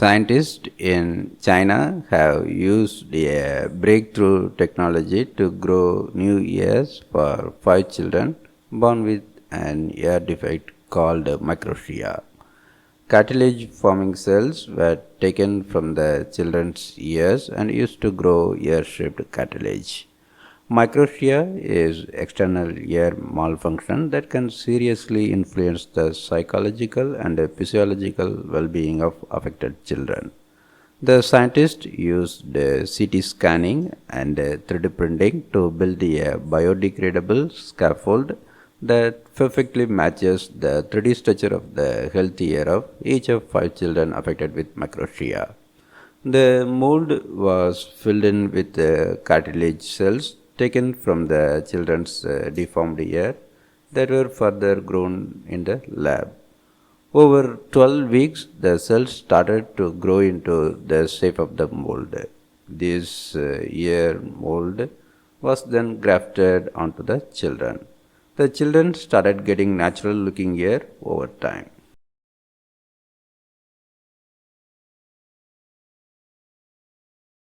Scientists in China have used a breakthrough technology to grow new ears for 5 children born with an ear defect called Microtia. Cartilage-forming cells were taken from the children's ears and used to grow ear-shaped cartilage. Microtia is external ear malfunction that can seriously influence the psychological and physiological well-being of affected children. The scientists used CT scanning and 3D printing to build a biodegradable scaffold that perfectly matches the 3D structure of the healthy ear of each of 5 children affected with microtia. The mold was filled in with cartilage cells taken from the children's deformed ear that were further grown in the lab. Over 12 weeks, the cells started to grow into the shape of the mold. This ear mold was then grafted onto the children. The children started getting natural looking ear over time.